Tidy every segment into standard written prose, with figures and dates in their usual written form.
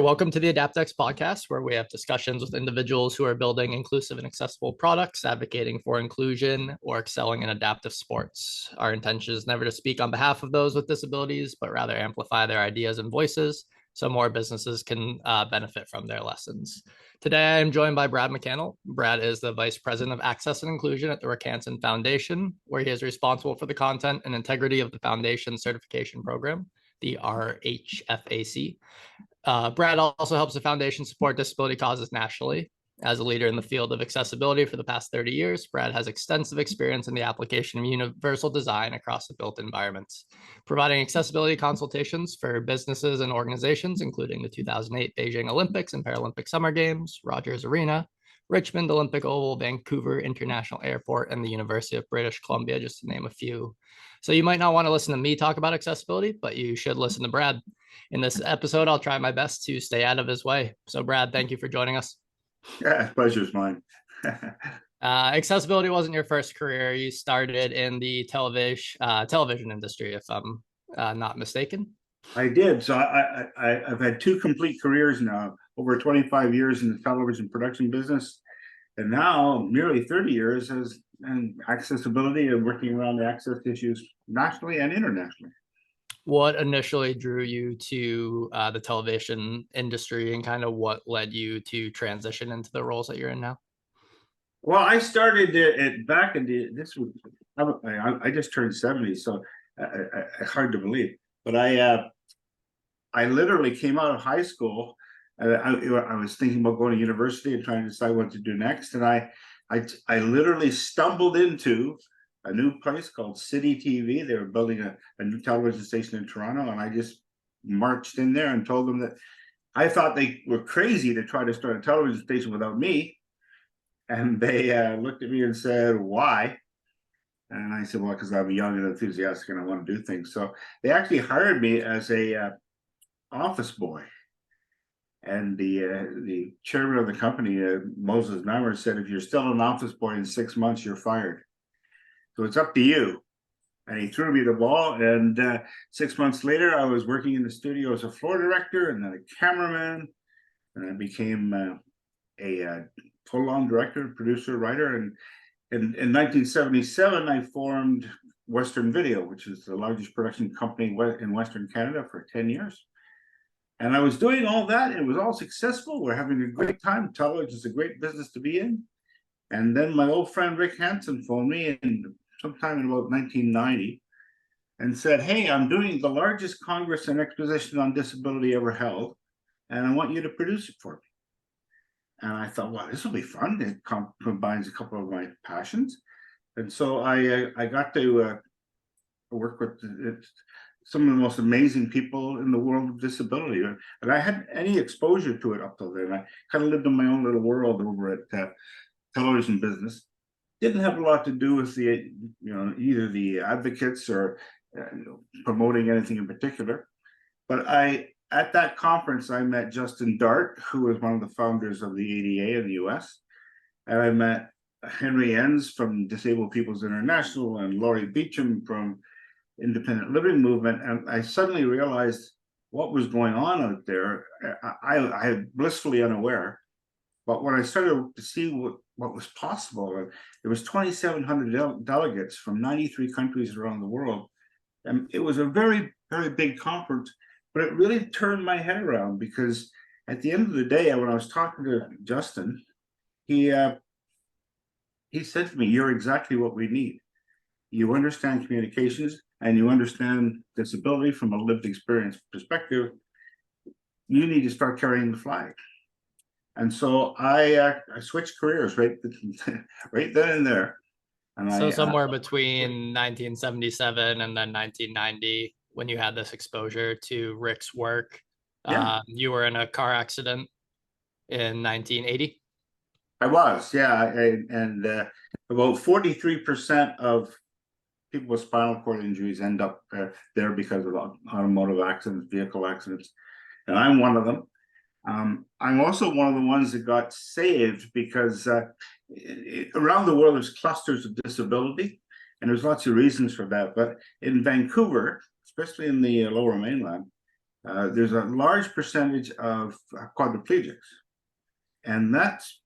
Welcome to the AdaptX podcast, where we have discussions with individuals who are building inclusive and accessible products, advocating for inclusion, or excelling in adaptive sports. Our intention is never to speak on behalf of those with disabilities, but rather amplify their ideas and voices so more businesses can benefit from their lessons. Today, I am joined by Brad McCannell. Brad is the Vice President of Access and Inclusion at the Rick Hansen Foundation, where he is responsible for the content and integrity of the foundation certification program, the RHFAC. Brad also helps the foundation support disability causes nationally. As a leader in the field of accessibility for the past 30 years, Brad has extensive experience in the application of universal design across the built environments, providing accessibility consultations for businesses and organizations, including the 2008 Beijing Olympics and Paralympic Summer Games, Rogers Arena, Richmond Olympic Oval, Vancouver International Airport, and the University of British Columbia, just to name a few. So you might not want to listen to me talk about accessibility, but you should listen to Brad. In this episode, I'll try my best to stay out of his way. So, Brad, thank you for joining us. Yeah, pleasure's mine. Accessibility wasn't your first career. You started in the television industry, if I'm not mistaken. I did. So I've had two complete careers now, over 25 years in the television production business, and now nearly 30 years as in accessibility and working around the access issues nationally and internationally. What initially drew you to the television industry, and kind of what led you to transition into the roles that you're in now? Well, I started it back in this was I just turned 70, so hard to believe. But I literally came out of high school. I was thinking about going to university and trying to decide what to do next, and I literally stumbled into a new place called City TV. They were building a new television station in Toronto, and I just marched in there and told them that I thought they were crazy to try to start a television station without me. And they looked at me and said, "Why?" And I said, "Well, because I'm young and enthusiastic and I want to do things." So they actually hired me as a office boy. And the chairman of the company, Moses Maurer, said, "If you're still an office boy in 6 months, you're fired. So it's up to you." And he threw me the ball. And 6 months later, I was working in the studio as a floor director and then a cameraman. And I became a full-on director, producer, writer. And in 1977, I formed Western Video, which is the largest production company in Western Canada, for 10 years. And I was doing all that. It was all successful. We're having a great time. Television is a great business to be in. And then my old friend Rick Hansen phoned me in sometime in about 1990 and said, "Hey, I'm doing the largest Congress and exposition on disability ever held, and I want you to produce it for me." And I thought, well, this will be fun. It combines a couple of my passions. And so I got to work with some of the most amazing people in the world of disability. And I hadn't any exposure to it up till then. I kind of lived in my own little world over at television business. Didn't have a lot to do with either the advocates or promoting anything in particular. But at that conference, I met Justin Dart, who was one of the founders of the ADA in the US. And I met Henry Enns from Disabled Peoples International and Laurie Beecham from Independent Living Movement. And I suddenly realized what was going on out there. I had blissfully unaware. But when I started to see what was possible, there was 2,700 delegates from 93 countries around the world. And it was a very, very big conference, but it really turned my head around, because at the end of the day, when I was talking to Justin, he said to me, "You're exactly what we need. You understand communications and you understand disability from a lived experience perspective. You need to start carrying the flag." And so I switched careers right then and there. And so somewhere between 1977 and then 1990, when you had this exposure to Rick's work, yeah, you were in a car accident in 1980. I was, yeah, and about 43% of people with spinal cord injuries end up there because of automotive accidents, vehicle accidents, and I'm one of them. I'm also one of the ones that got saved because around the world there's clusters of disability, and there's lots of reasons for that. But in Vancouver, especially in the Lower Mainland, there's a large percentage of quadriplegics, and that's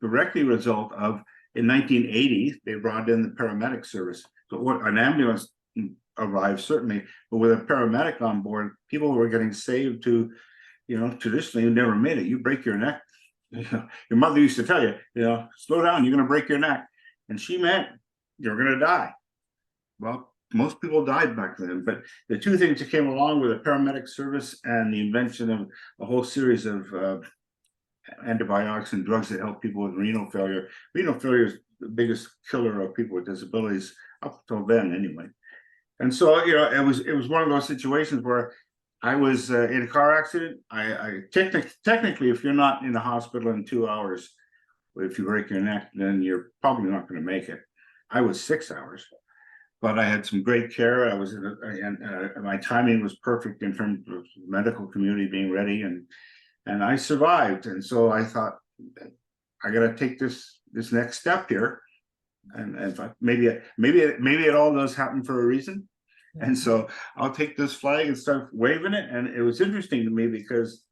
directly a result of, in 1980, they brought in the paramedic service. So an ambulance arrived, certainly, but with a paramedic on board, people were getting saved to, traditionally you never made it. You break your neck. Your mother used to tell you, slow down, you're going to break your neck. And she meant you're going to die. Well, most people died back then, but the two things that came along were the paramedic service and the invention of a whole series of antibiotics and drugs that help people with renal failure. Renal failure is the biggest killer of people with disabilities up until then, anyway. And so, it was one of those situations where I was in a car accident. I technically, if you're not in the hospital in 2 hours, if you break your neck, then you're probably not going to make it. I was 6 hours, but I had some great care. I was and my timing was perfect in terms of the medical community being ready, and I survived. And so I thought, I got to take this next step here, and maybe it all does happen for a reason. And so I'll take this flag and start waving it. And it was interesting to me because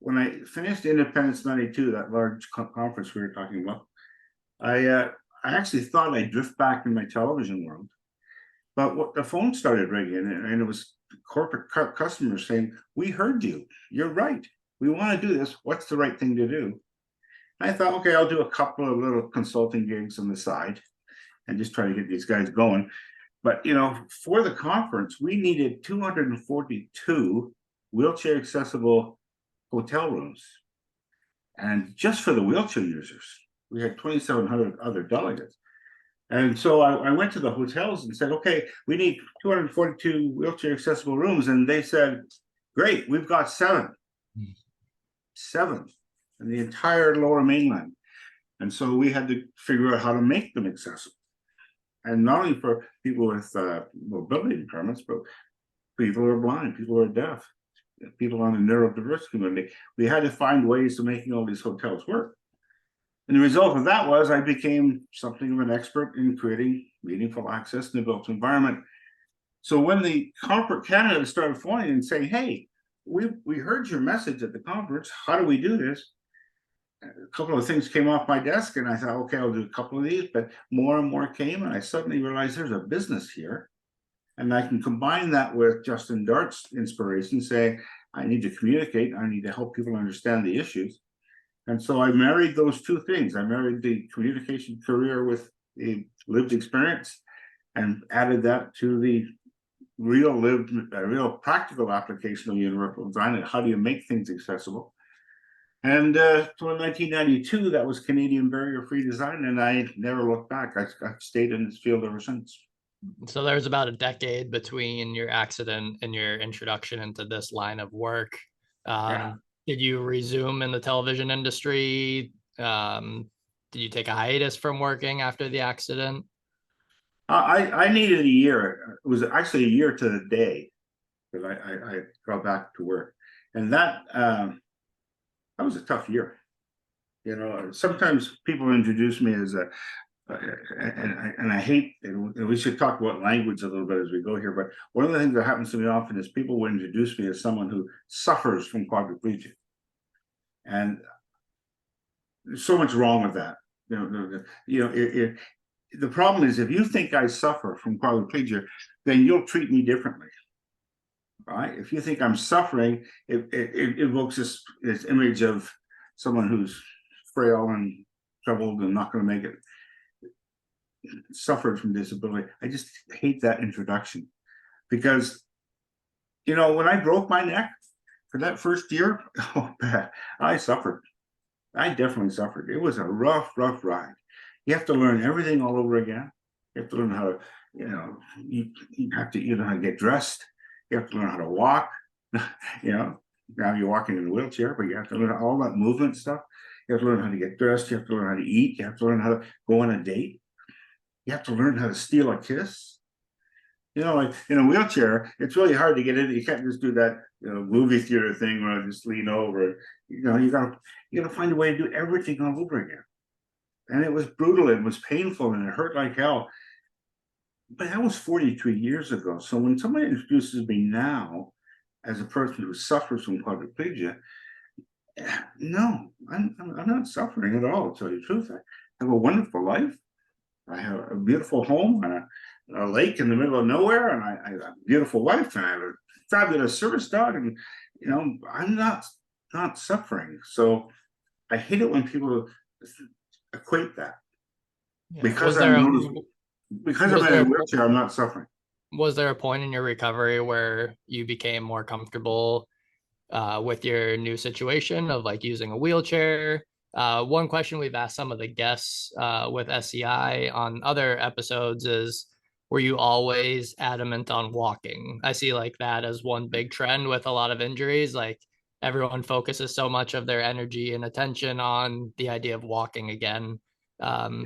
when I finished Independence 92, that large conference we were talking about, I actually thought I'd drift back in my television world. But the phone started ringing, and it was corporate customers saying, "We heard you. You're right. We want to do this. What's the right thing to do?" And I thought, okay, I'll do a couple of little consulting gigs on the side and just try to get these guys going. But, for the conference, we needed 242 wheelchair accessible hotel rooms. And just for the wheelchair users, we had 2,700 other delegates. And so I went to the hotels and said, okay, we need 242 wheelchair accessible rooms. And they said, great, we've got 7. 7 in the entire Lower Mainland. And so we had to figure out how to make them accessible. And not only for people with mobility impairments, but people who are blind, people who are deaf, people on the neurodiverse community. We had to find ways of making all these hotels work. And the result of that was I became something of an expert in creating meaningful access in the built environment. So when the corporate Canada started phoning and saying, hey, we heard your message at the conference, how do we do this? A couple of things came off my desk, and I thought, okay, I'll do a couple of these, but more and more came, and I suddenly realized there's a business here, and I can combine that with Justin Dart's inspiration, saying, I need to communicate, I need to help people understand the issues. And so I married those two things. I married the communication career with the lived experience and added that to the real practical application of universal design and how do you make things accessible. And so in 1992, that was Canadian barrier-free design, and I never looked back. I've stayed in this field ever since. So there's about a decade between your accident and your introduction into this line of work. Did you resume in the television industry? Did you take a hiatus from working after the accident? I needed a year. It was actually a year to the day that I got back to work, and that was a tough year. Sometimes people introduce me as a, and I hate, and we should talk about language a little bit as we go here, but one of the things that happens to me often is people will introduce me as someone who suffers from quadriplegia. And there's so much wrong with that. The problem is if you think I suffer from quadriplegia, then you'll treat me differently. Right? If you think I'm suffering, it evokes this image of someone who's frail and troubled and not going to make it, suffered from disability. I just hate that introduction because, when I broke my neck for that first year, I suffered. I definitely suffered. It was a rough ride. You have to learn everything all over again. You have to learn how to, you have to how to get dressed. You have to learn how to walk. Now you're walking in a wheelchair, but you have to learn all that movement stuff. You have to learn how to get dressed. You have to learn how to eat. You have to learn how to go on a date. You have to learn how to steal a kiss. Like in a wheelchair, it's really hard to get in. You can't just do that, movie theater thing where I just lean over. You gotta find a way to do everything all over again. And it was brutal. It was painful, and it hurt like hell. But that was 43 years ago. So when somebody introduces me now, as a person who suffers from quadriplegia, no, I'm not suffering at all, to tell you the truth. I have a wonderful life. I have a beautiful home and a lake in the middle of nowhere, and I have a beautiful wife, and I have a fabulous service dog, and I'm not suffering. So I hate it when people equate that. Yeah. Because I'm in a wheelchair, I'm not suffering. Was there a point in your recovery where you became more comfortable with your new situation of like using a wheelchair? One question we've asked some of the guests with SCI on other episodes is, were you always adamant on walking? I see like that as one big trend with a lot of injuries. Like everyone focuses so much of their energy and attention on the idea of walking again,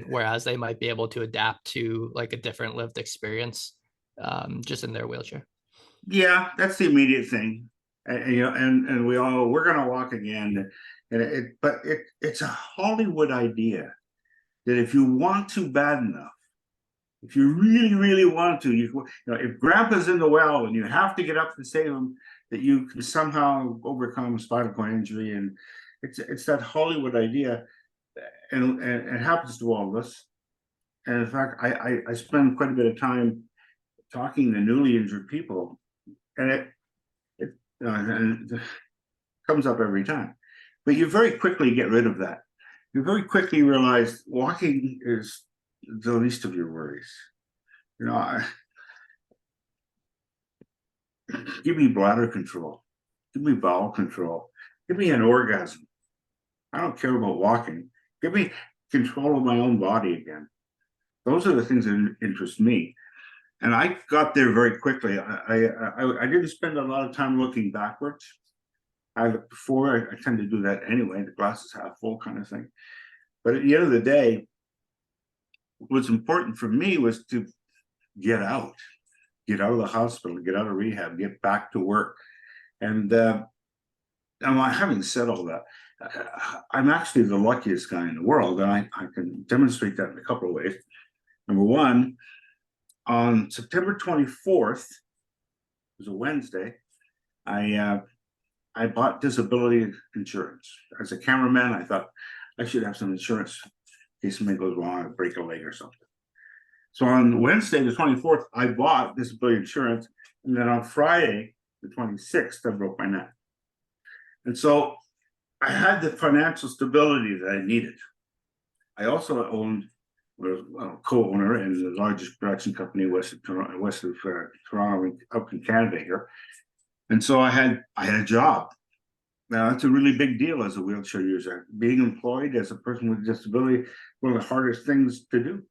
whereas they might be able to adapt to like a different lived experience just in their wheelchair. Yeah, that's the immediate thing. And we're gonna walk again. But it's a Hollywood idea that if you want to bad enough, if you really, really want to, if grandpa's in the well and you have to get up to save him, that you can somehow overcome spinal cord injury. And it's that Hollywood idea, and it happens to all of us. And in fact, I spend quite a bit of time talking to newly injured people, and it comes up every time. But you very quickly get rid of that. You very quickly realize walking is the least of your worries. Give me bladder control, give me bowel control, give me an orgasm. I don't care about walking. Give me control of my own body again. Those are the things that interest me. And I got there very quickly. I didn't spend a lot of time looking backwards. I tend to do that anyway, the glass is half full kind of thing. But at the end of the day, what's important for me was to get out of the hospital, get out of rehab, get back to work. And having said all that, I'm actually the luckiest guy in the world, and I can demonstrate that in a couple of ways. Number one, on September 24th, it was a Wednesday, I bought disability insurance. As a cameraman, I thought I should have some insurance in case something goes wrong, I break a leg or something. So on Wednesday, the 24th, I bought disability insurance. And then on Friday, the 26th, I broke my neck. And so I had the financial stability that I needed. I also was a co-owner in the largest production company west of Toronto, up in Canada here. And so I had a job. Now that's a really big deal as a wheelchair user. Being employed as a person with a disability, one of the hardest things to do,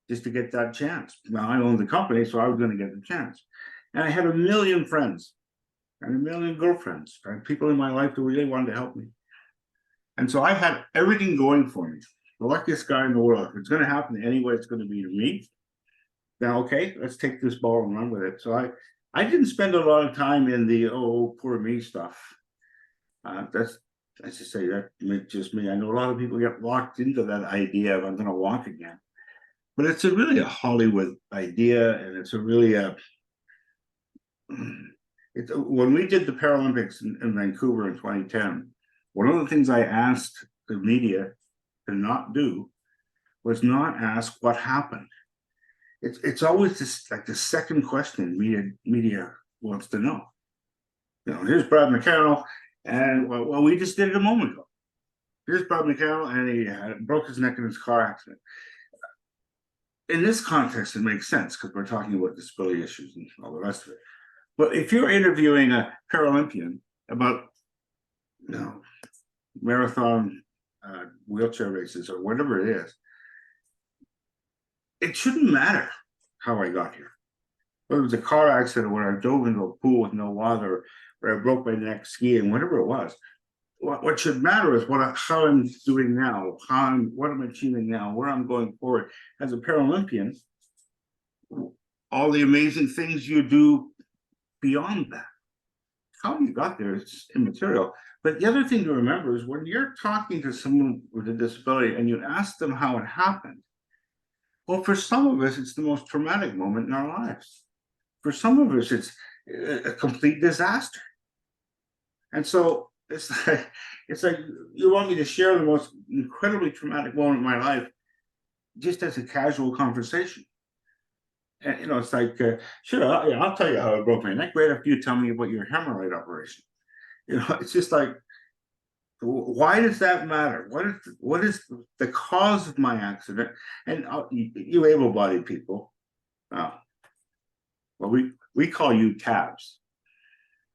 just to get that chance. Now I owned the company, so I was going to get the chance. And I had a million friends and a million girlfriends and people in my life who really wanted to help me. And so I had everything going for me. The luckiest guy in the world. If it's going to happen anyway, it's going to be to me. Now, okay, let's take this ball and run with it. So I didn't spend a lot of time in the poor me stuff. That's as I say, that just me. I know a lot of people get locked into that idea of I'm going to walk again, but it's really a Hollywood idea, and it's a really when we did the Paralympics in Vancouver in 2010, one of the things I asked the media to not do was not ask what happened. It's always this, like the second question media wants to know. Here's Brad McCannell, and well, we just did it a moment ago. Here's Brad McCannell, and he broke his neck in his car accident. In this context, it makes sense because we're talking about disability issues and all the rest of it. But if you're interviewing a Paralympian about, marathon wheelchair races or whatever it is, it shouldn't matter how I got here. Whether it was a car accident where I dove into a pool with no water, or I broke my neck skiing, whatever it was. What should matter is how I'm doing now, what I'm achieving now, where I'm going forward as a Paralympian. All the amazing things you do beyond that. How you got there is immaterial. But the other thing to remember is when you're talking to someone with a disability and you ask them how it happened, well, for some of us, it's the most traumatic moment in our lives. For some of us, a complete disaster. And so it's like you want me to share the most incredibly traumatic moment of my life just as a casual conversation. And it's like, sure, I'll tell you how I broke my neck right after you tell me about your hemorrhoid operation. It's just like, why does that matter? What is the cause of my accident? And you able-bodied people, well, we call you tabs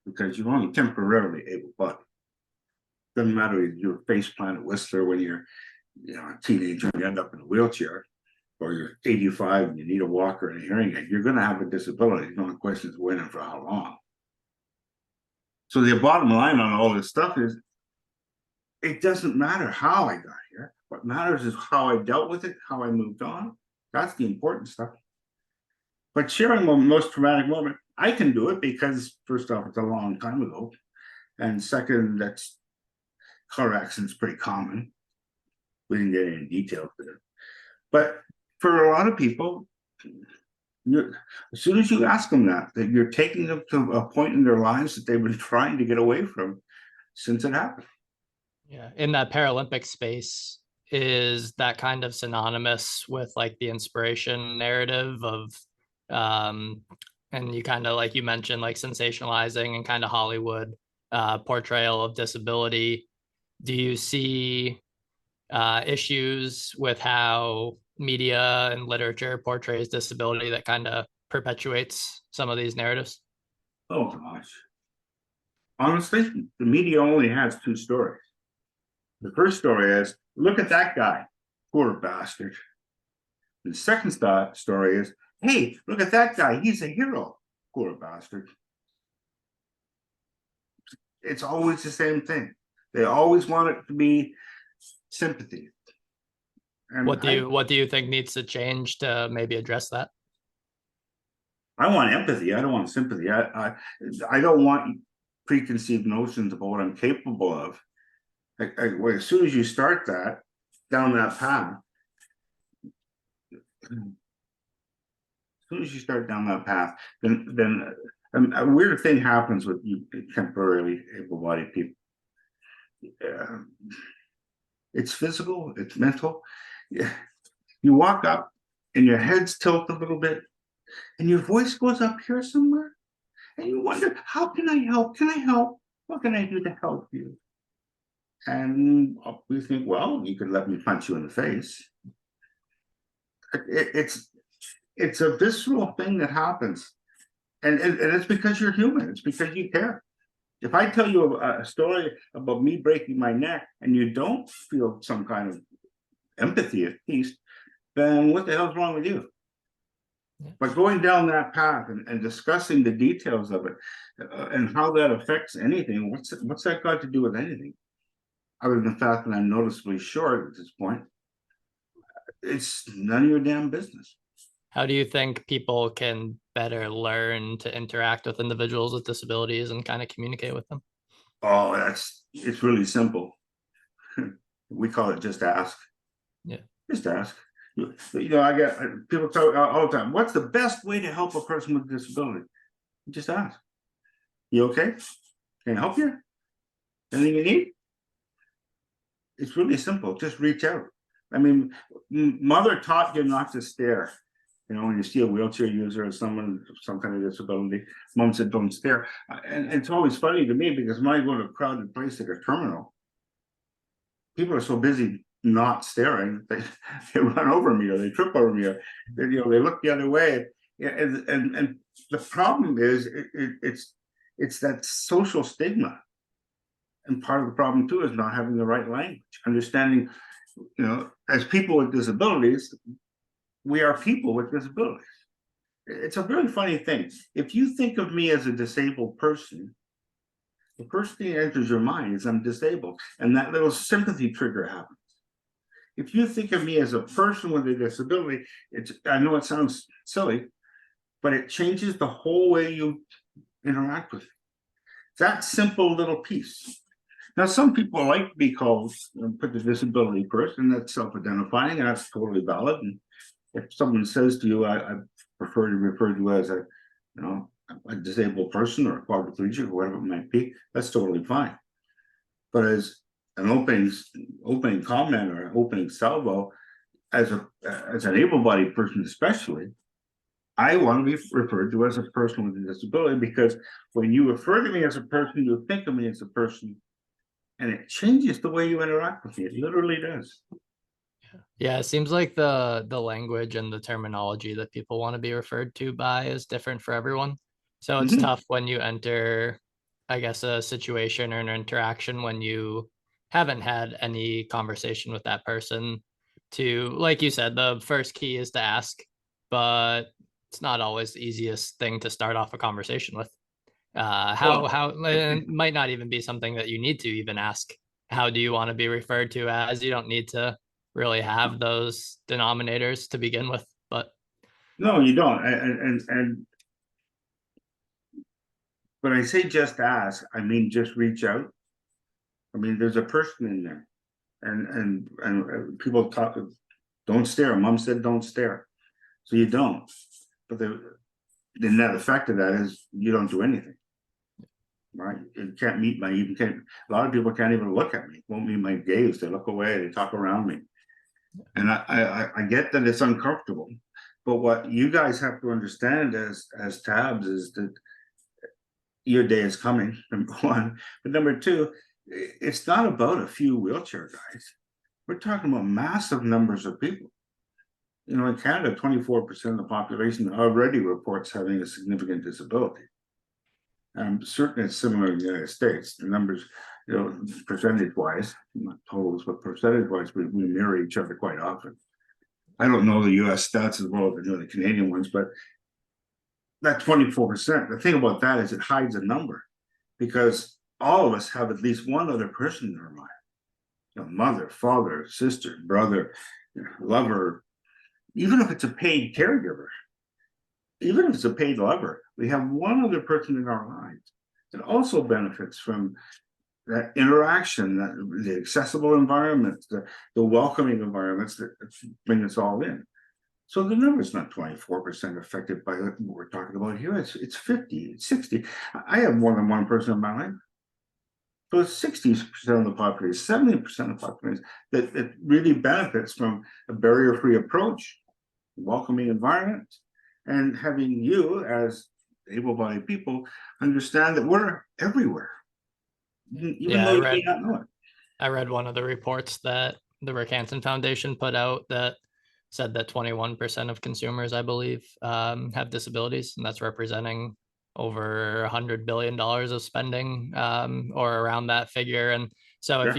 because you're only temporarily able-bodied. Doesn't matter if you're face plant at Whistler when you're a teenager and you end up in a wheelchair, or you're 85 and you need a walker and a hearing aid. You're going to have a disability. The only question is when and for how long. So the bottom line on all this stuff is, it doesn't matter how I got here. What matters is how I dealt with it, how I moved on. That's the important stuff. But sharing my most traumatic moment, I can do it because, first off, it's a long time ago. And second, that's car accidents pretty common. We didn't get any details there. But for a lot of people, as soon as you ask them that you're taking them to a point in their lives that they've been trying to get away from since it happened. Yeah, in that Paralympic space, is that kind of synonymous with like the inspiration narrative of and you kind of, like you mentioned, like sensationalizing and kind of Hollywood portrayal of disability. Do you see issues with how media and literature portrays disability that kind of perpetuates some of these narratives? Oh gosh. Honestly, the media only has two stories. The first story is, look at that guy, poor bastard. The second story is, hey, look at that guy, he's a hero, poor bastard. It's always the same thing. They always want it to be sympathy. And what do you think needs to change to maybe address that? I want empathy. I don't want sympathy. I don't want preconceived notions about what I'm capable of. As soon as you start down that path, then a weird thing happens with you temporarily able-bodied people. It's physical, it's mental. You walk up and your head's tilted a little bit and your voice goes up here somewhere and you wonder, how can I help? Can I help? What can I do to help you? And we think, well, you could let me punch you in the face. It's a visceral thing that happens. And it's because you're human. It's because you care. If I tell you a story about me breaking my neck and you don't feel some kind of empathy at least, then what the hell's wrong with you? Yeah. But going down that path and discussing the details of it and how that affects anything, what's that got to do with anything? Other than the fact that I'm noticeably short at this point, it's none of your damn business. How do you think people can better learn to interact with individuals with disabilities and kind of communicate with them? Oh, it's really simple. We call it just ask. Yeah. Just ask. I get people talk all the time, what's the best way to help a person with a disability? Just ask. You okay? Can I help you? Anything you need? It's really simple. Just reach out. I mean, mother taught you not to stare. When you see a wheelchair user or someone with some kind of disability, mom said, don't stare. And it's always funny to me because when I go to a crowded place like a terminal, people are so busy not staring, they run over me or they trip over me or they look the other way. And the problem is it's that social stigma. And part of the problem too is not having the right language, understanding, as people with disabilities, we are people with disabilities. It's a really funny thing. If you think of me as a disabled person, the first thing that enters your mind is I'm disabled, and that little sympathy trigger happens. If you think of me as a person with a disability, I know it sounds silly, but it changes the whole way you interact with me. That simple little piece. Now, some people like to be called, put the disability first, and that's self-identifying, and that's totally valid. And if someone says to you, I prefer to refer to you as a, a disabled person or a quadriplegic or whatever it might be, that's totally fine. But as an opening comment or an opening salvo, as an able-bodied person especially, I want to be referred to as a person with a disability, because when you refer to me as a person, you think of me as a person, and it changes the way you interact with me. It literally does. Yeah, it seems like the language and the terminology that people want to be referred to by is different for everyone. So it's Mm-hmm. tough when you enter, I guess, a situation or an interaction when you haven't had any conversation with that person to, like you said, the first key is to ask, but it's not always the easiest thing to start off a conversation with. Well, How it might not even be something that you need to even ask. How do you want to be referred to as? You don't need to really have those denominators to begin with. But no, you don't. And when I say just ask, I mean just reach out. I mean, there's a person in there, and people talk. Don't stare. Mom said don't stare, so you don't. But the net effect of that is you don't do anything. Right? You can't meet my, you can't, a lot of people can't even look at me, won't meet my gaze, they look away, they talk around me. And I get that it's uncomfortable. But what you guys have to understand as tabs is that your day is coming, number one. But number two, it's not about a few wheelchair guys. We're talking about massive numbers of people. You know, in Canada, 24% of the population already reports having a significant disability. Certainly it's similar in the United States. The numbers, you know, percentage-wise, not totals, but percentage-wise, we mirror each other quite often. I don't know the US stats as well as I know the Canadian ones, but that 24%, the thing about that is it hides a number, because all of us have at least one other person in our life. You know, mother, father, sister, brother, you know, lover, even if it's a paid caregiver, even if it's a paid lover, we have one other person in our lives that also benefits from that interaction, the accessible environments, the welcoming environments that bring us all in. So the number is not 24% affected by what we're talking about here. It's 50, it's 60. I have more than one person in my life. So it's 60% of the population, 70% of the population that really benefits from a barrier-free approach, welcoming environment, and having you as able-bodied people understand that we're everywhere, even yeah, though you may not know it. I read one of the reports that the Rick Hansen Foundation put out that said that 21% of consumers, I believe, have disabilities, and that's representing over $100 billion of spending, or around that figure. And so Yeah. if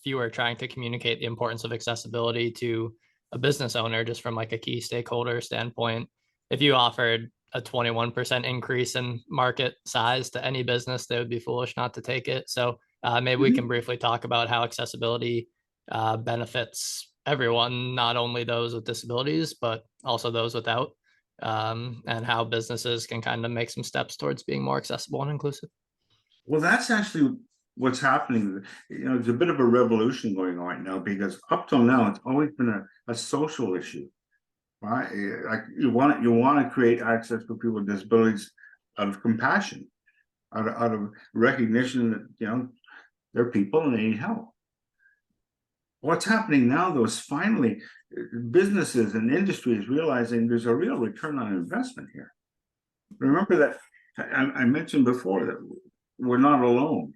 you were trying to communicate the importance of accessibility to a business owner, just from like a key stakeholder standpoint, if you offered a 21% increase in market size to any business, they would be foolish not to take it. So maybe we can Mhm. briefly talk about how accessibility benefits everyone, not only those with disabilities, but also those without, and how businesses can kind of make some steps towards being more accessible and inclusive. Well, that's actually what's happening. You know, there's a bit of a revolution going on right now, because up till now, it's always been a social issue, right? Like you want to create access for people with disabilities out of compassion, out of recognition that, you know, they're people and they need help. What's happening now, though, is finally businesses and industries realizing there's a real return on investment here. Remember that I mentioned before that we're not alone.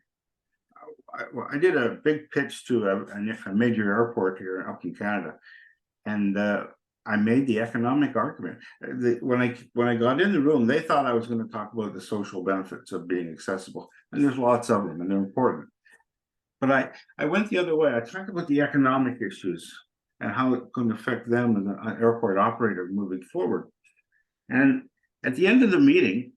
I did a big pitch to a major airport here up in Canada, and I made the economic argument. When I got in the room, they thought I was going to talk about the social benefits of being accessible, and there's lots of them, and they're important. But I went the other way. I talked about the economic issues and how it can affect them as an airport operator moving forward. And at the end of the meeting,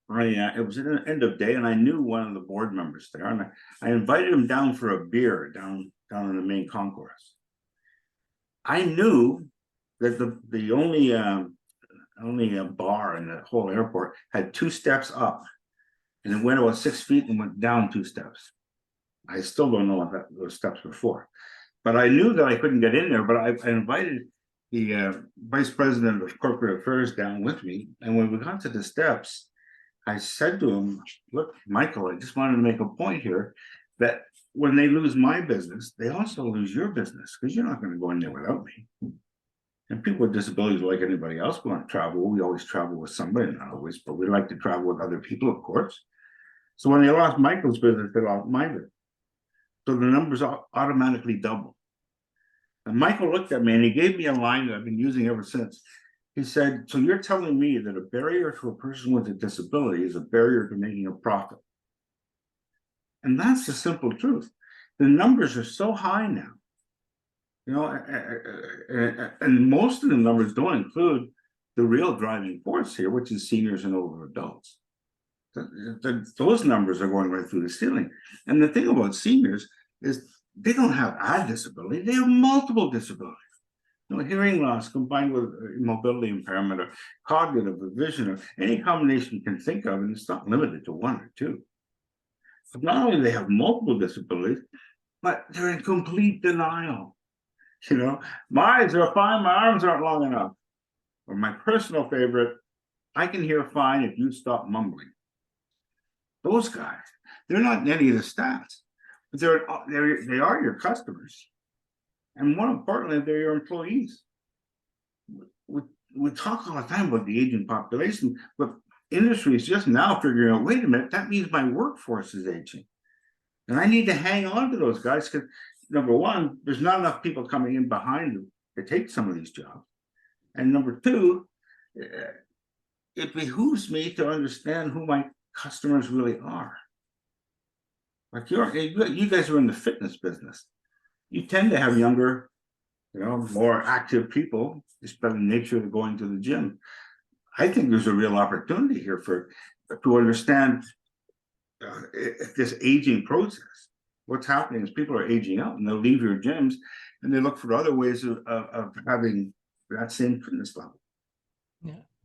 it was at the end of day, and I knew one of the board members there, and I invited him down for a beer down in the main concourse. I knew that the only bar in the whole airport had 2 steps up, and it went about 6 feet and went down 2 steps. I still don't know what those steps were for, but I knew that I couldn't get in there. But I invited vice president of corporate affairs down with me. And when we got to the steps, I said to him, look, Michael, I just wanted to make a point here that when they lose my business, they also lose your business because you're not going to go in there without me. And people with disabilities, like anybody else, want to travel. We always travel with somebody, not always, but we like to travel with other people, of course. So when they lost Michael's business, they lost my business. So the numbers automatically double. And Michael looked at me and he gave me a line that I've been using ever since. He said, so you're telling me that a barrier to a person with a disability is a barrier to making a profit. And that's the simple truth. The numbers are so high now, and most of the numbers don't include the real driving force here, which is seniors and older adults. Those numbers are going right through the ceiling. And the thing about seniors is they don't have a disability, they have multiple disabilities. Hearing loss combined with mobility impairment or cognitive or vision or any combination you can think of, and it's not limited to one or two. So not only do they have multiple disabilities, but they're in complete denial. My eyes are fine, my arms aren't long enough. Or my personal favorite, I can hear fine if you stop mumbling. Those guys, they're not in any of the stats, but they are your customers. And more importantly, they're your employees. We talk all the time about the aging population, but industry is just now figuring out, wait a minute, that means my workforce is aging. And I need to hang on to those guys because, number one, there's not enough people coming in behind them to take some of these jobs. And number two, it behooves me to understand who my customers really are. Like you guys are in the fitness business. You tend to have younger, more active people, just by the nature of going to the gym. I think there's a real opportunity here to understand this aging process. What's happening is people are aging out and they'll leave your gyms and they look for other ways of having that same fitness level.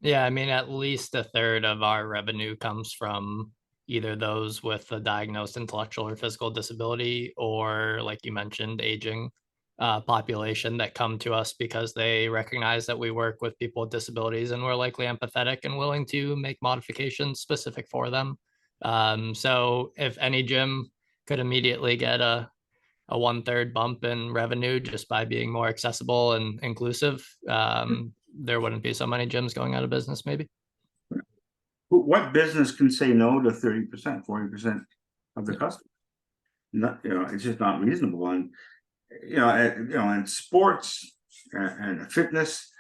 Yeah. I mean, at least a third of our revenue comes from either those with a diagnosed intellectual or physical disability, or like you mentioned, aging population that come to us because they recognize that we work with people with disabilities and we're likely empathetic and willing to make modifications specific for them. So if any gym could immediately get a 1/3 bump in revenue just by being more accessible and inclusive, there wouldn't be so many gyms going out of business, maybe. What business can say no to 30%, 40% of the customers? It's just not reasonable. And and sports and fitness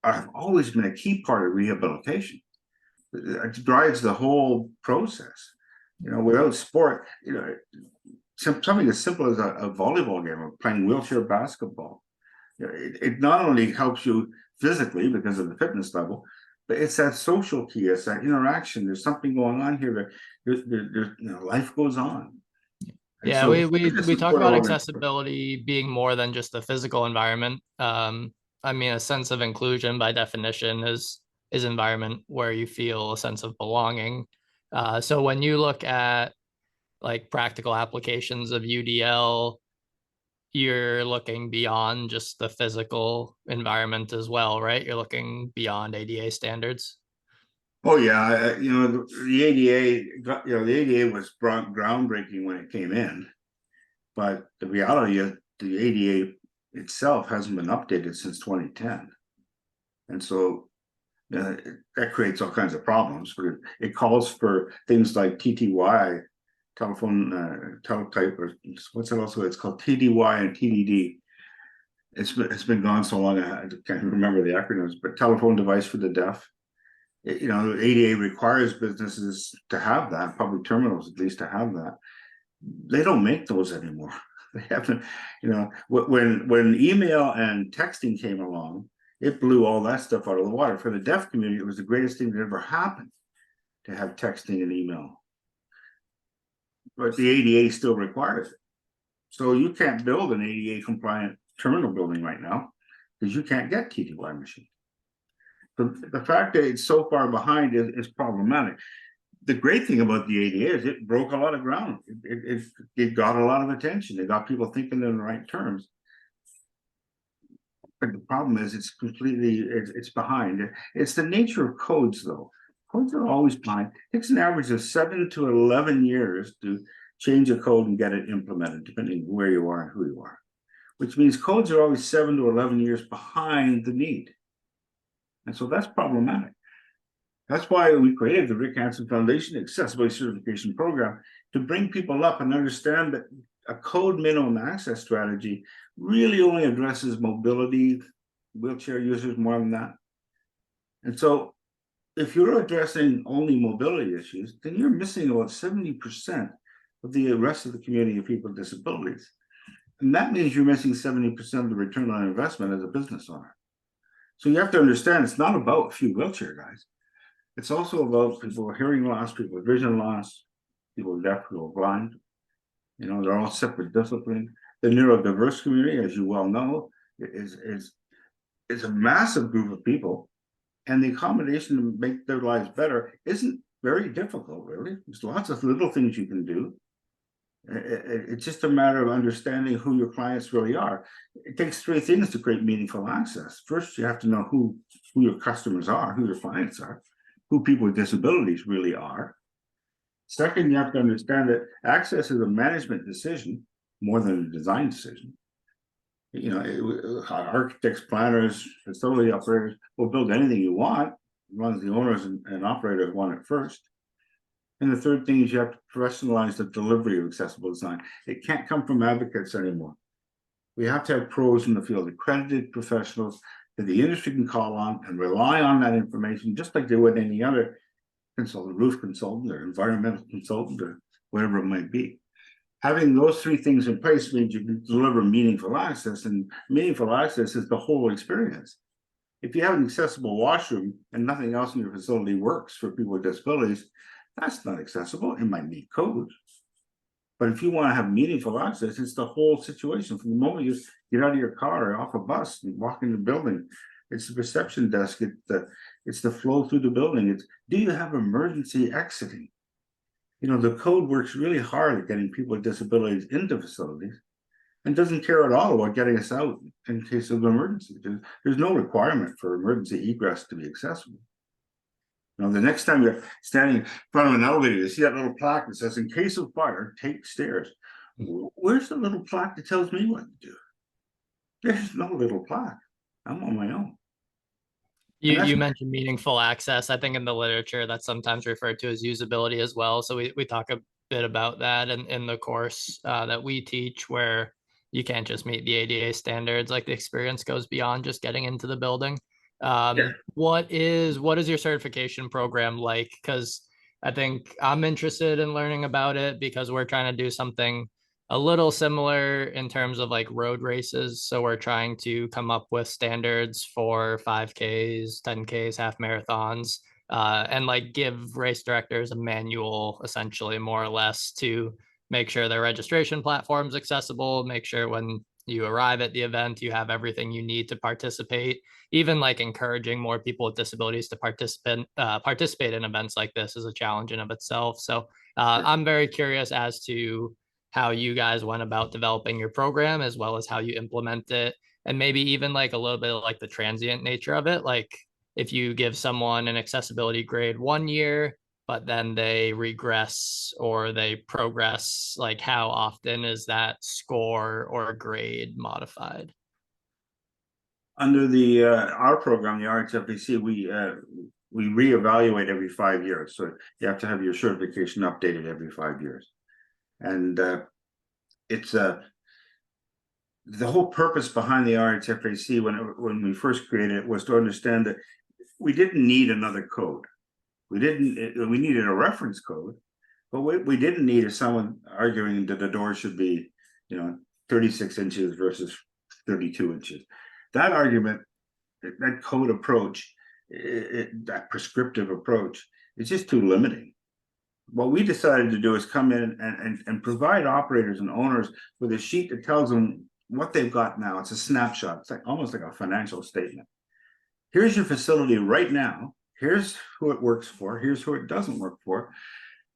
have always been a key part of rehabilitation. It drives the whole process. Without sport, something as simple as a volleyball game or playing wheelchair basketball, it not only helps you physically because of the fitness level, but it's that social key, it's that interaction. There's something going on here that life goes on. And Yeah, so we talk about accessibility being more than just the physical environment. I mean, a sense of inclusion by definition is environment where you feel a sense of belonging. So when you look at like practical applications of UDL, you're looking beyond just the physical environment as well, right? You're looking beyond ADA standards. Oh yeah, the ADA, the ADA was groundbreaking when it came in, but the reality is the ADA itself hasn't been updated since 2010, and so that creates all kinds of problems. But it calls for things like TTY, telephone teletype, or what's it also? It's called TDY and TDD. It's been gone so long I can't remember the acronyms, but telephone device for the deaf. ADA requires businesses to have that, public terminals at least to have that. They don't make those anymore. They haven't, when email and texting came along, it blew all that stuff out of the water. For the deaf community, it was the greatest thing that ever happened to have texting and email. But the ADA still requires it. So you can't build an ADA compliant terminal building right now because you can't get TTY machines. The fact that it's so far behind is problematic. The great thing about the ADA is it broke a lot of ground. It got a lot of attention. It got people thinking in the right terms. But the problem is it's behind. It's the nature of codes, though. Codes are always behind. It takes an average of 7 to 11 years to change a code and get it implemented, depending on where you are and who you are. Which means codes are always 7 to 11 years behind the need. And so that's problematic. That's why we created the Rick Hansen Foundation Accessibility Certification Program, to bring people up and understand that a code minimum access strategy really only addresses mobility, wheelchair users, more than that. And so if you're addressing only mobility issues, then you're missing about 70% of the rest of the community of people with disabilities. And that means you're missing 70% of the return on investment as a business owner. So you have to understand, it's not about a few wheelchair guys. It's also about people with hearing loss, people with vision loss, people with deaf, people with blind. You know, they're all separate disciplines. The neurodiverse community, as you well know, is a massive group of people. And the accommodation to make their lives better isn't very difficult, really. There's lots of little things you can do. It's just a matter of understanding who your clients really are. It takes 3 things to create meaningful access. First, you have to know who your customers are, who your clients are, who people with disabilities really are. Second, you have to understand that access is a management decision more than a design decision. You know, architects, planners, facility operators will build anything you want, as long as the owners and operators want it first. And the third thing is you have to professionalize the delivery of accessible design. It can't come from advocates anymore. We have to have pros in the field, accredited professionals that the industry can call on and rely on that information, just like they would any other consultant, roof consultant or environmental consultant or whatever it might be. Having those 3 things in place means you can deliver meaningful access, and meaningful access is the whole experience. If you have an accessible washroom and nothing else in your facility works for people with disabilities, that's not accessible. It might meet codes. But if you want to have meaningful access, it's the whole situation. From the moment you get out of your car or off a bus and walk in the building, it's the reception desk, it's the flow through the building. It's, do you have emergency exiting? You know, the code works really hard at getting people with disabilities into facilities and doesn't care at all about getting us out in case of an emergency. There's no requirement for emergency egress to be accessible. You know, the next time you're standing in front of an elevator, you see that little plaque that says, in case of fire, take stairs. Where's the little plaque that tells me what to do? There's no little plaque. I'm on my own. You mentioned meaningful access. I think in the literature that's sometimes referred to as usability as well. So we talk a bit about that in the course that we teach, where you can't just meet the ADA standards. Like, the experience goes beyond just getting into the building. What is your certification program like? Because I think I'm interested in learning about it, because we're trying to do something a little similar in terms of like road races. So we're trying to come up with standards for 5Ks, 10Ks, half marathons, and like give race directors a manual, essentially, more or less, to make sure their registration platform's accessible, make sure when you arrive at the event, you have everything you need to participate. Even like encouraging more people with disabilities to participate in events like this is a challenge in of itself. So I'm very curious as to how you guys went about developing your program, as well as how you implement it, and maybe even like a little bit of like the transient nature of it. Like, if you give someone an accessibility grade 1 year, but then they regress or they progress, like how often is that score or grade modified? Under the our program, the RHFAC, we reevaluate every 5 years. So you have to have your certification updated every 5 years. And it's the whole purpose behind the RHFAC when we first created it was to understand that we didn't need another code. We needed a reference code, but what we didn't need is someone arguing that the door should be, 36 inches versus 32 inches. That argument, that code approach, that prescriptive approach, is just too limiting. What we decided to do is come in and provide operators and owners with a sheet that tells them what they've got now. It's a snapshot. It's like almost like a financial statement. Here's your facility right now. Here's who it works for. Here's who it doesn't work for.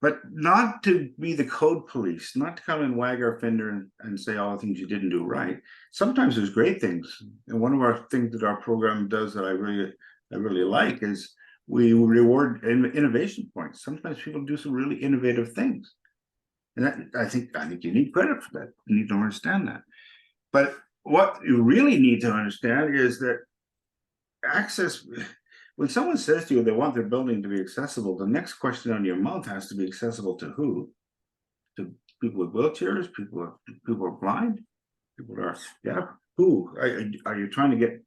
but not to be the code police, not to come and wag our finger and say all the things you didn't do right. Sometimes there's great things. And one of our things that our program does that I really like is we reward innovation points. Sometimes people do some really innovative things. And that, I think you need credit for that. You need to understand that. But what you really need to understand is that access, when someone says to you they want their building to be accessible, the next question on your mouth has to be accessible to who? To people with wheelchairs, people who are blind, people who are deaf. Who? Are you trying to get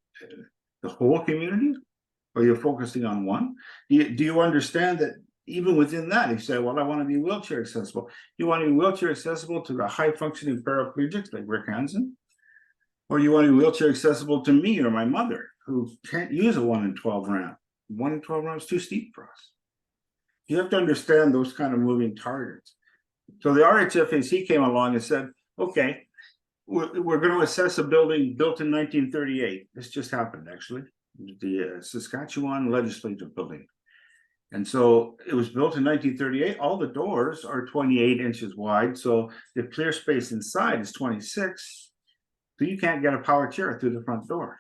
the whole community? Or you're focusing on one? Do you understand that even within that, you say, well, I want to be wheelchair accessible. You want to be wheelchair accessible to the high functioning paraplegics like Rick Hansen? Or you want to be wheelchair accessible to me or my mother who can't use a 1 in 12 ramp? 1 in 12 ramp is too steep for us. You have to understand those kind of moving targets. So the RHFAC came along and said, okay, we're going to assess a building built in 1938. This just happened, actually. The Saskatchewan Legislative Building. And so it was built in 1938. All the doors are 28 inches wide. So the clear space inside is 26. So you can't get a power chair through the front door.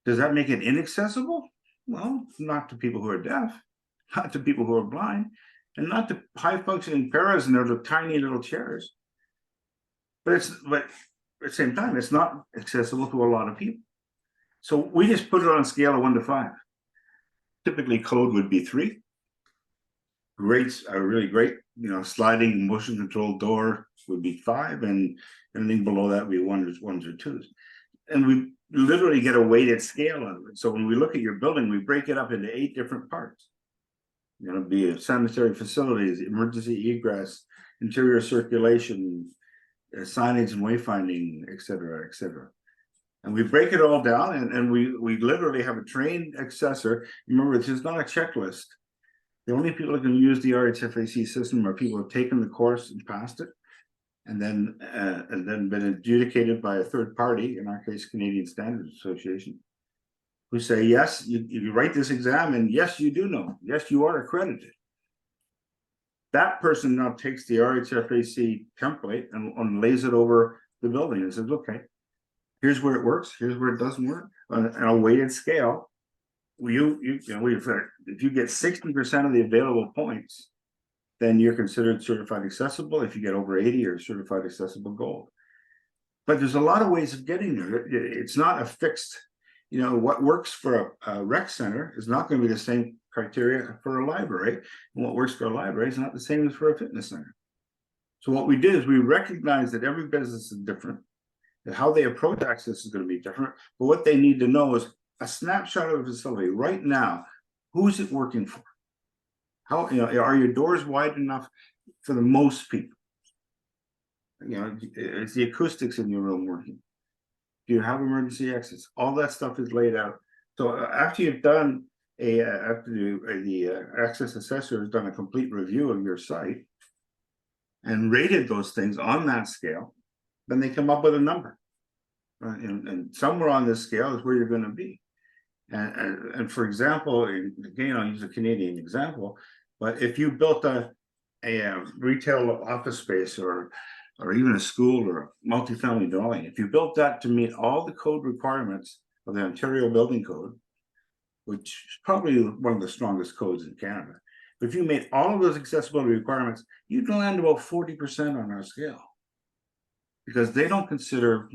Does that make it inaccessible? Well, not to people who are deaf, not to people who are blind, and not to high functioning paras and their tiny little chairs. But at the same time, it's not accessible to a lot of people. So we just put it on a scale of 1 to 5. Typically, code would be 3. Rates are really great. Sliding motion control door would be 5, and anything below that would be ones or 2s. And we literally get a weighted scale out of it. So when we look at your building, we break it up into 8 different parts. Be sanitary facilities, emergency egress, interior circulation, signage and wayfinding, et cetera, et cetera. And we break it all down, and we literally have a trained accessor. Remember, this is not a checklist. The only people who can use the RHFAC system are people who have taken the course and passed it, and then been adjudicated by a third party, in our case, Canadian Standards Association, who say, yes, you write this exam, and yes, you do know. Yes, you are accredited. That person now takes the RHFAC template and lays it over the building and says, okay, here's where it works. Here's where it doesn't work on a weighted scale. If you get 60% of the available points, then you're considered certified accessible. If you get over 80, you're certified accessible gold. But there's a lot of ways of getting there. It's not a fixed, what works for a rec center is not going to be the same criteria for a library. And what works for a library is not the same as for a fitness center. So what we did is we recognize that every business is different. And how they approach access is going to be different. But what they need to know is a snapshot of the facility right now. Who's it working for? How are your doors wide enough for the most people? Is the acoustics in your room working? Do you have emergency exits? All that stuff is laid out. So after you've done after the access assessor has done a complete review of your site and rated those things on that scale, then they come up with a number. And somewhere on this scale is where you're going to be. And for example, again, I'll use a Canadian example, but if you built a retail office space or even a school or a multifamily dwelling, if you built that to meet all the code requirements of the Ontario Building Code, which is probably one of the strongest codes in Canada, but if you made all of those accessibility requirements, you'd land about 40% on our scale. Because they don't consider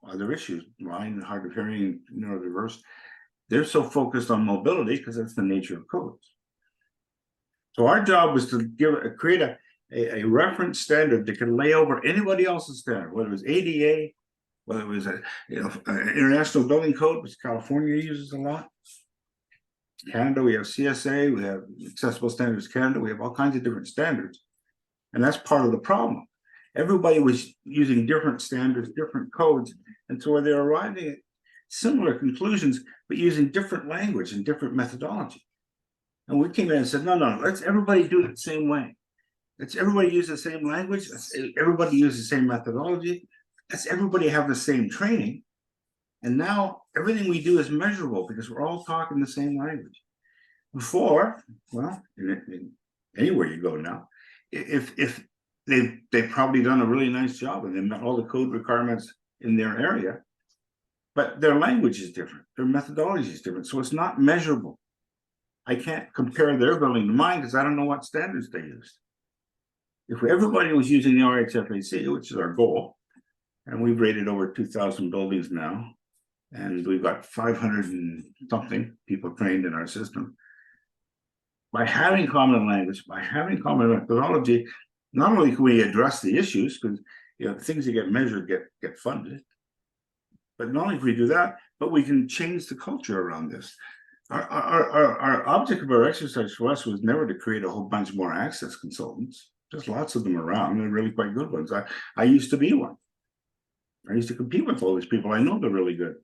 other issues, blind, hard of hearing, neurodiverse. They're so focused on mobility because that's the nature of codes. So our job was to create a reference standard that can lay over anybody else's standard, whether it was ADA, whether it was an international building code, which California uses a lot. Canada, we have CSA, we have Accessible Standards Canada, we have all kinds of different standards. And that's part of the problem. Everybody was using different standards, different codes, and so they're arriving at similar conclusions, but using different language and different methodology. And we came in and said, no, let's everybody do it the same way. Let's everybody use the same language. Let's everybody use the same methodology. Let's everybody have the same training. And now everything we do is measurable because we're all talking the same language. Before, well, in anywhere you go now. If they've probably done a really nice job and they met all the code requirements in their area, but their language is different, their methodology is different, so it's not measurable. I can't compare their building to mine because I don't know what standards they used. If everybody was using the RHFAC, which is our goal, and we've rated over 2,000 buildings now, and we've got 500 and something people trained in our system. By having common language, by having common methodology, not only can we address the issues, because things that get measured get funded, but not only can we do that, but we can change the culture around this. Our object of our exercise for us was never to create a whole bunch more access consultants. There's lots of them around, and really quite good ones. I used to be one. I used to compete with all these people. I know they're really good.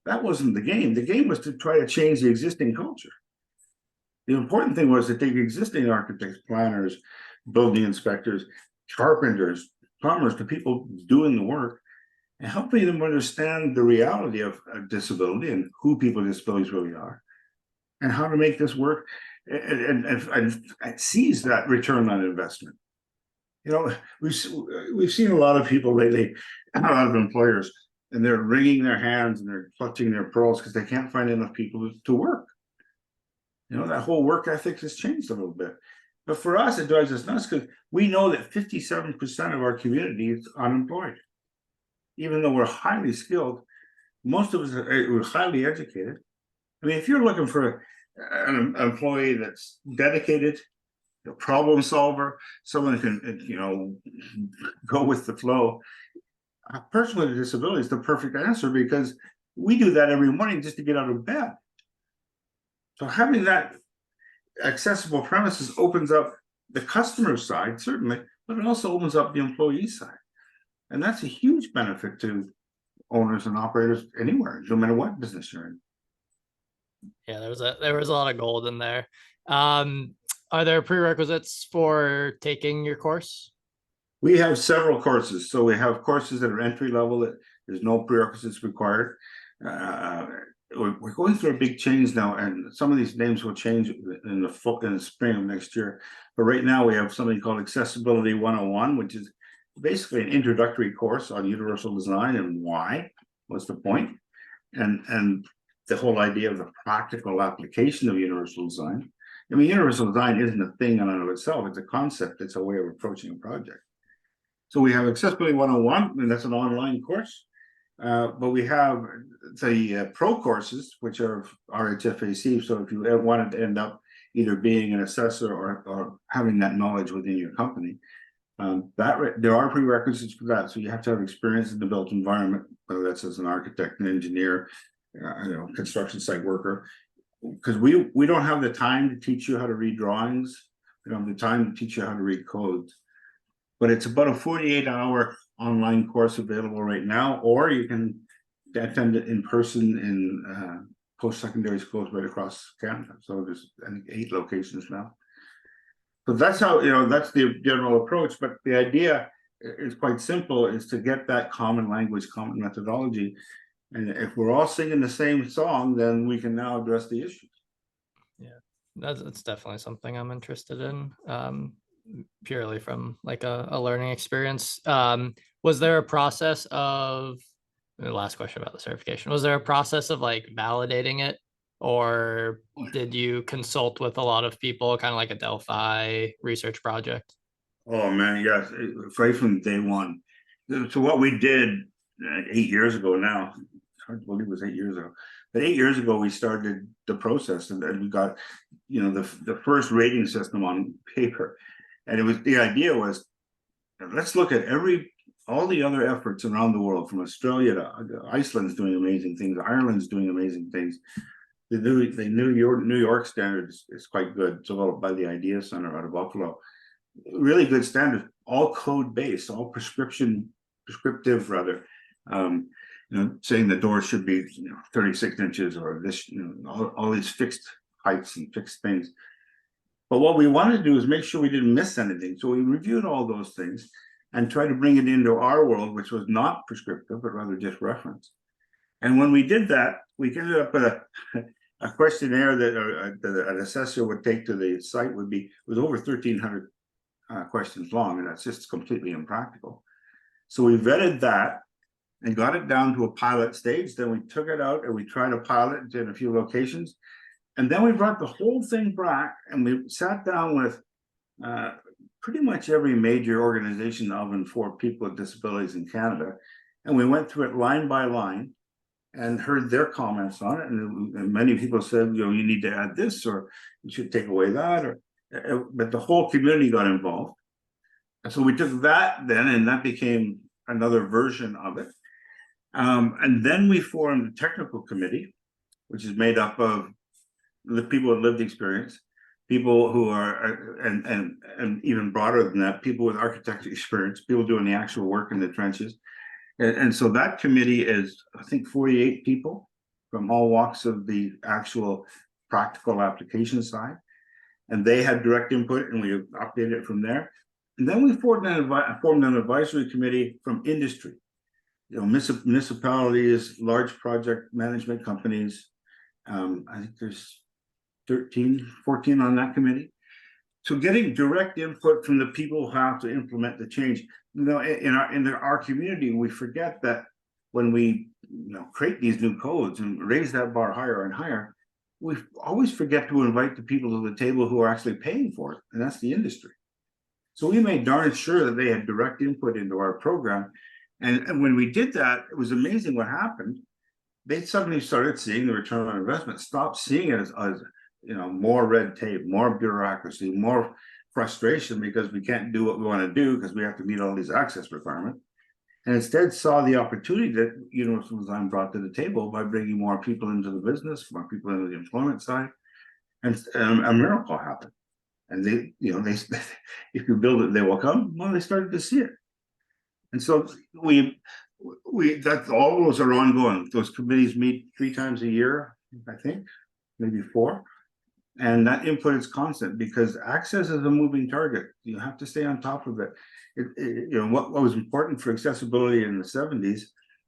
That wasn't the game. The game was to try to change the existing culture. The important thing was to take existing architects, planners, building inspectors, carpenters, plumbers, the people doing the work, and helping them understand the reality of disability and who people with disabilities really are, and how to make this work and seize that return on investment. We've seen a lot of people lately, a lot of employers, and they're wringing their hands and they're clutching their pearls because they can't find enough people to work. That whole work ethic has changed a little bit. But for us, it drives us nuts because we know that 57% of our community is unemployed. Even though we're highly skilled, most of us are highly educated. I mean, if you're looking for an employee that's dedicated, a problem solver, someone who can, go with the flow, a person with a disability is the perfect answer because we do that every morning just to get out of bed. So having that accessible premises opens up the customer side, certainly, but it also opens up the employee side. And that's a huge benefit to owners and operators anywhere, no matter what business you're in. Yeah, there was a lot of gold in there. Are there prerequisites for taking your course? We have several courses. So we have courses that are entry level that there's no prerequisites required. We're going through a big change now, and some of these names will change in the spring of next year. But right now we have something called Accessibility 101, which is basically an introductory course on universal design and what's the point, and the whole idea of the practical application of universal design. I mean, universal design isn't a thing in and of itself, it's a concept, it's a way of approaching a project. So we have Accessibility 101, and that's an online course. But we have the pro courses, which are RHFAC. So if you wanted to end up either being an assessor or having that knowledge within your company, there are prerequisites for that. So you have to have experience in the built environment, whether that's as an architect, an engineer, construction site worker, because we don't have the time to teach you how to read drawings. We don't have the time to teach you how to read codes. But it's about a 48-hour online course available right now, or you can attend it in person in post-secondary schools right across Canada. So there's, I think, 8 locations now. So that's how, that's the general approach. But the idea is quite simple, is to get that common language, common methodology. And if we're all singing the same song, then we can now address the issues. Yeah, that's definitely something I'm interested in, purely from like a learning experience. Was there a process of, the last question about the certification, was there a process of like validating it, or did you consult with a lot of people, kind of like a Delphi research project? Oh man, yes, right from day one. So what we did 8 years ago now, it's hard to believe it was 8 years ago, but 8 years ago we started the process, and we got the first rating system on paper. And it was, the idea was, let's look at all the other efforts around the world, from Australia to Iceland's doing amazing things, Ireland's doing amazing things. The New York standard is quite good. It's developed by the Idea Center out of Buffalo. Really good standard, all code based, all prescriptive rather. Saying the door should be 36 inches or this, all these fixed heights and fixed things. But what we wanted to do is make sure we didn't miss anything. So we reviewed all those things and tried to bring it into our world, which was not prescriptive, but rather just reference. And when we did that, we ended up with a questionnaire that an assessor would take to the site was over 1,300 questions long, and that's just completely impractical. So we vetted that and got it down to a pilot stage. Then we took it out and we tried a pilot in a few locations. And then we brought the whole thing back and we sat down with pretty much every major organization of and for people with disabilities in Canada. And we went through it line by line and heard their comments on it. And many people said, you need to add this, or you should take away that, but the whole community got involved. And so we took that then, and that became another version of it. And then we formed a technical committee, which is made up of the people with lived experience, people who are, and even broader than that, people with architecture experience, people doing the actual work in the trenches. And so that committee is, I think, 48 people from all walks of the actual practical application side. And they had direct input, and we updated it from there. And then we formed an advisory committee from industry, municipalities, large project management companies. I think there's 14 on that committee. So getting direct input from the people who have to implement the change. In our community, we forget that when we create these new codes and raise that bar higher and higher, we always forget to invite the people to the table who are actually paying for it, and that's the industry. So we made darn sure that they had direct input into our program. And when we did that, it was amazing what happened. They suddenly started seeing the return on investment, stopped seeing it as more red tape, more bureaucracy, more frustration because we can't do what we want to do because we have to meet all these access requirements. And instead saw the opportunity that universal design brought to the table by bringing more people into the business, more people into the employment side, and a miracle happened. And they if you build it, they will come. Well, they started to see it. And so that's all those are ongoing. Those committees meet 3 times a year, I think, maybe 4. And that input is constant because access is a moving target. You have to stay on top of it. What was important for accessibility in the 70s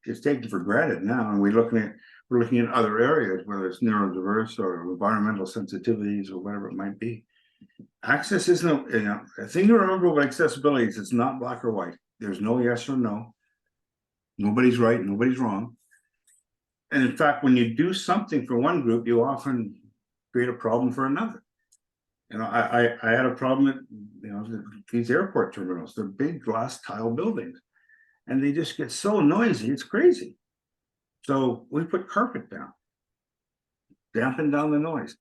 is taken for granted now, and we're looking at other areas, whether it's neurodiverse or environmental sensitivities or whatever it might be. Access isn't the thing to remember about accessibility is it's not black or white. There's no yes or no. Nobody's right, nobody's wrong. And in fact, when you do something for one group, you often create a problem for another. I had a problem at these airport terminals. They're big glass tile buildings, and they just get so noisy, it's crazy. So we put carpet down, dampen down the noise,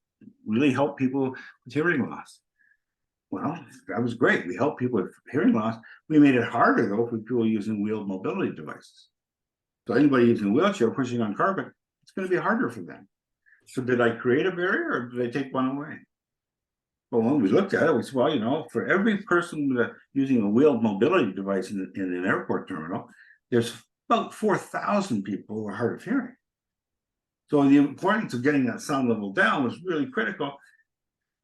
really help people with hearing loss. Well, that was great. We helped people with hearing loss. We made it harder though for people using wheeled mobility devices. So anybody using a wheelchair pushing on carpet, it's going to be harder for them. So did I create a barrier or did I take one away? Well, when we looked at it, we said, well, for every person using a wheeled mobility device in an airport terminal, there's about 4,000 people who are hard of hearing. So the importance of getting that sound level down was really critical.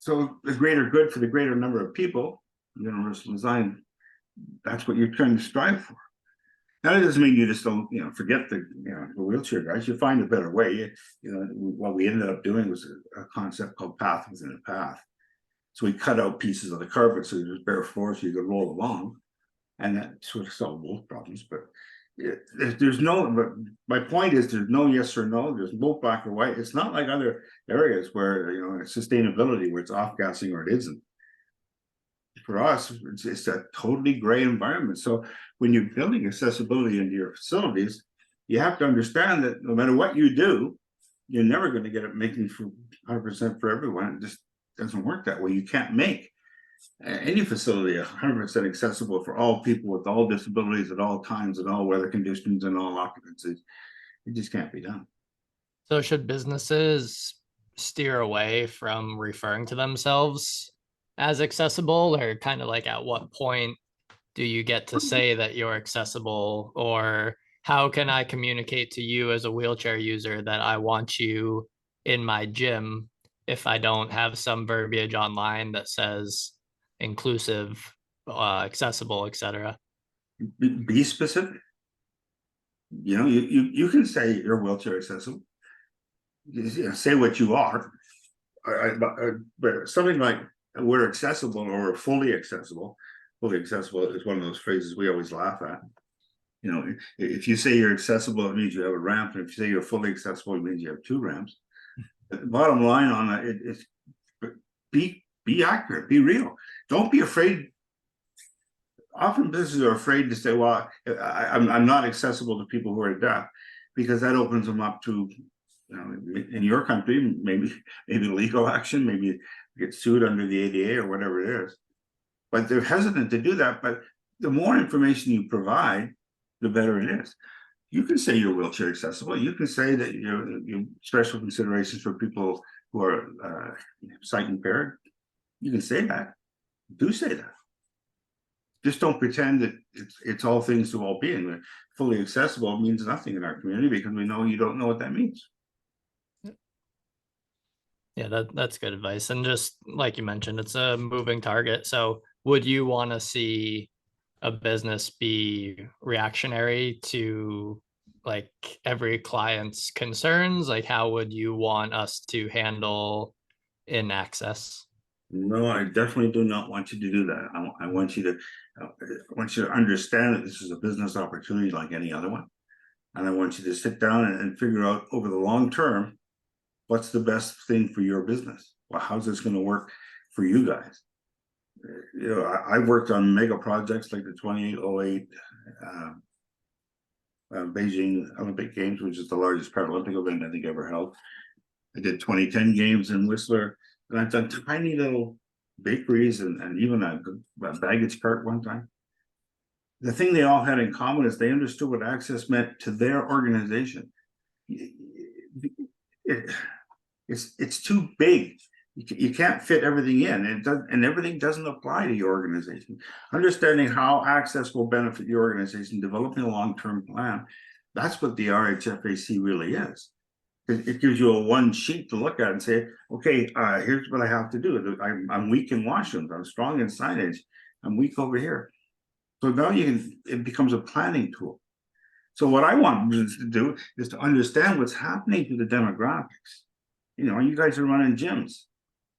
So the greater good for the greater number of people, universal design, that's what you're trying to strive for. Now, that doesn't mean you just don't, forget the wheelchair guys. You find a better way. What we ended up doing was a concept called path within a path. So we cut out pieces of the carpet so there's bare floor so you could roll along, and that sort of solved both problems. But there's no. But my point is, there's no yes or no. There's no black or white. It's not like other areas where sustainability, where it's off gassing or it isn't. For us, it's a totally gray environment. So when you're building accessibility into your facilities, you have to understand that no matter what you do, you're never going to get it making for 100% for everyone. It just doesn't work that way. You can't make any facility 100% accessible for all people with all disabilities at all times and all weather conditions and all occupancies. It just can't be done. So should businesses steer away from referring to themselves as accessible, or kind of like at what point do you get to say that you're accessible, or how can I communicate to you as a wheelchair user that I want you in my gym if I don't have some verbiage online that says inclusive, accessible, etc.? Be specific. You can say you're wheelchair accessible. say what you are. But something like we're accessible or fully accessible. Fully accessible is one of those phrases we always laugh at. You know, if you say you're accessible, it means you have a ramp. And if you say you're fully accessible, it means you have 2 ramps. But the bottom line on that is be accurate, be real. Don't be afraid. Often businesses are afraid to say, well, I'm not accessible to people who are deaf, because that opens them up to, you know, in your country, maybe legal action, maybe get sued under the ADA or whatever it is. But they're hesitant to do that. But the more information you provide, the better it is. You can say you're wheelchair accessible. You can say that you're special considerations for people who are sight impaired. You can say that. Do say that. Just don't pretend that it's all things to all being. Fully accessible means nothing in our community, because we know you don't know what that means. Yeah, that's good advice. And just like you mentioned, it's a moving target. So would you want to see a business be reactionary to like every client's concerns? Like, how would you want us to handle in access? No, I definitely do not want you to do that. I want you to understand that this is a business opportunity like any other one. And I want you to sit down and figure out over the long term, what's the best thing for your business? Well, how's this going to work for you guys? You know, I worked on mega projects like the 2808 Beijing Olympic Games, which is the largest Paralympic event I think ever held. I did 2010 games in Whistler, and I've done tiny little bakeries and even a baggage cart one time. The thing they all had in common is they understood what access meant to their organization. It's too big. You can't fit everything in, and everything doesn't apply to your organization. Understanding how access will benefit your organization, developing a long-term plan, that's what the RHFAC really is. It gives you a one sheet to look at and say, okay, here's what I have to do. I'm weak in washrooms, I'm strong in signage, I'm weak over here. So now it becomes a planning tool. So what I want to do is to understand what's happening to the demographics. You know, you guys are running gyms.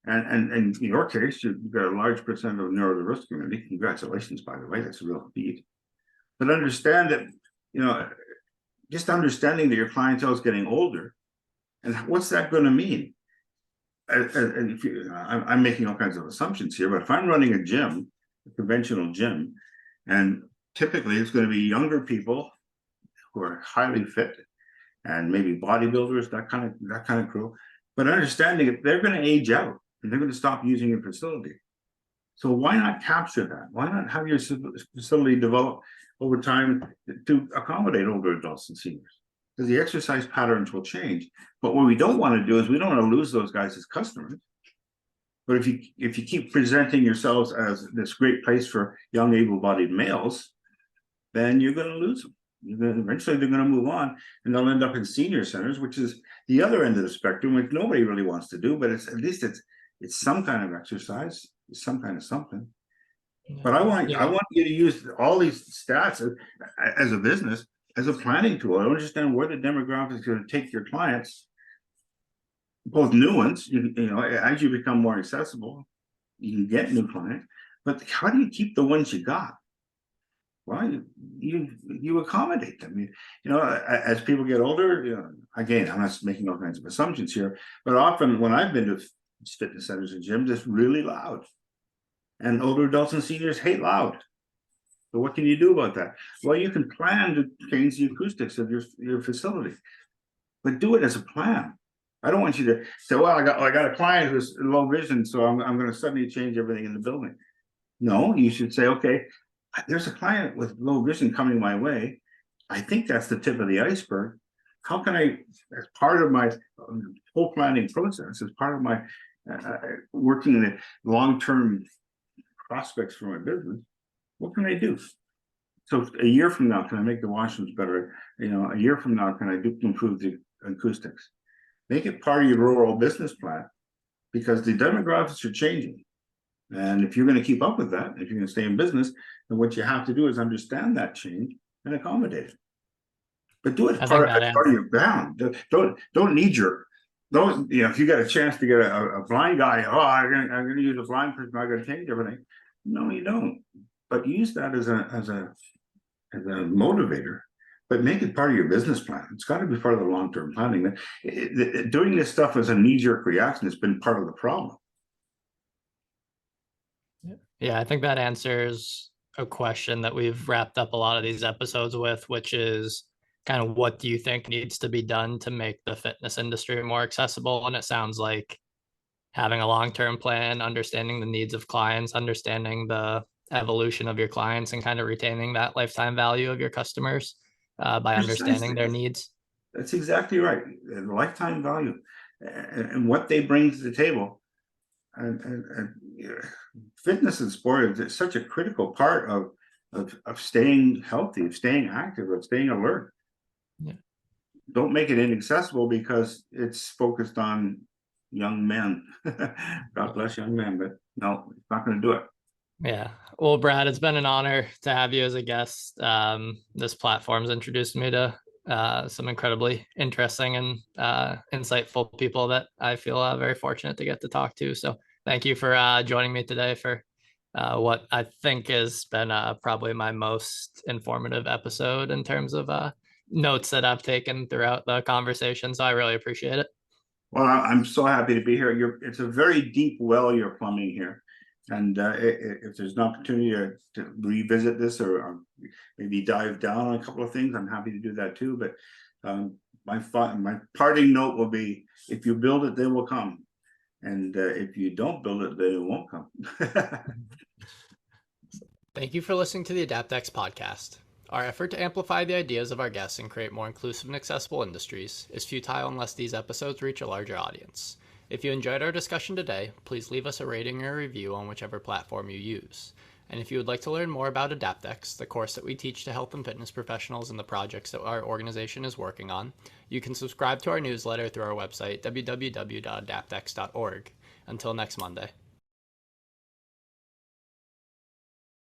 And in your case, you've got a large percent of neurodiverse community. Congratulations, by the way, that's a real feat. But understand that, you know, just understanding that your clientele is getting older, and what's that going to mean? And if I'm making all kinds of assumptions here, but if I'm running a gym, a conventional gym, and typically it's going to be younger people who are highly fit, and maybe bodybuilders, that kind of crew. But understanding that they're going to age out and they're going to stop using your facility. So why not capture that? Why not have your facility develop over time to accommodate older adults and seniors? Because the exercise patterns will change. But what we don't want to do is we don't want to lose those guys as customers. But if you keep presenting yourselves as this great place for young able-bodied males, then you're going to lose them. Eventually they're going to move on, and they'll end up in senior centers, which is the other end of the spectrum, which nobody really wants to do, but at least it's some kind of exercise, it's some kind of something. But I want you to use all these stats as a business, as a planning tool. I understand where the demographics are going to take your clients, both new ones, you know, as you become more accessible, you can get new clients, but how do you keep the ones you got? Well, you accommodate them. You know, as people get older, you know, again, I'm not making all kinds of assumptions here, but often when I've been to fitness centers and gyms, it's really loud. And older adults and seniors hate loud. So what can you do about that? Well, you can plan to change the acoustics of your facility, but do it as a plan. I don't want you to say, well, I got a client who's low vision, so I'm going to suddenly change everything in the building. No, you should say, okay, there's a client with low vision coming my way. I think that's the tip of the iceberg. How can I, as part of my whole planning process, as part of my working in the long-term prospects for my business, what can I do? So a year from now, can I make the washrooms better? You know, a year from now, can I improve the acoustics? Make it part of your rural business plan, because the demographics are changing. And if you're going to keep up with that, if you're going to stay in business, then what you have to do is understand that change and accommodate it. But do it as part of your bound. Don't knee jerk. those, if you get a chance to get a blind guy, I'm gonna use a blind person, I'm gonna change everything. No, you don't. But use that as a motivator, but make it part of your business plan. It's got to be part of the long-term planning. Doing this stuff as a knee-jerk reaction has been part of the problem. Yeah, I think that answers a question that we've wrapped up a lot of these episodes with, which is kind of what do you think needs to be done to make the fitness industry more accessible? And it sounds like having a long-term plan, understanding the needs of clients, understanding the evolution of your clients, and kind of retaining that lifetime value of your customers by understanding their needs. That's exactly right. The lifetime value and what they bring to the table. And fitness and sport is such a critical part of staying healthy, of staying active, of staying alert. Yeah. Don't make it inaccessible because it's focused on young men. God bless young men, but no, it's not going to do it. Yeah. Well, Brad, it's been an honor to have you as a guest. This platform's introduced me to some incredibly interesting and insightful people that I feel very fortunate to get to talk to. So thank you for joining me today for what I think has been probably my most informative episode in terms of notes that I've taken throughout the conversation. So I really appreciate it. Well, I'm so happy to be here. It's a very deep well you're plumbing here. And if there's an opportunity to revisit this or maybe dive down on a couple of things, I'm happy to do that too. But my parting note will be, if you build it, they will come. And if you don't build it, they won't come. Thank you for listening to the AdaptX podcast. Our effort to amplify the ideas of our guests and create more inclusive and accessible industries is futile unless these episodes reach a larger audience. If you enjoyed our discussion today, please leave us a rating or a review on whichever platform you use. And if you would like to learn more about AdaptX, the course that we teach to health and fitness professionals and the projects that our organization is working on, you can subscribe to our newsletter through our website, www.adaptx.org. Until next Monday.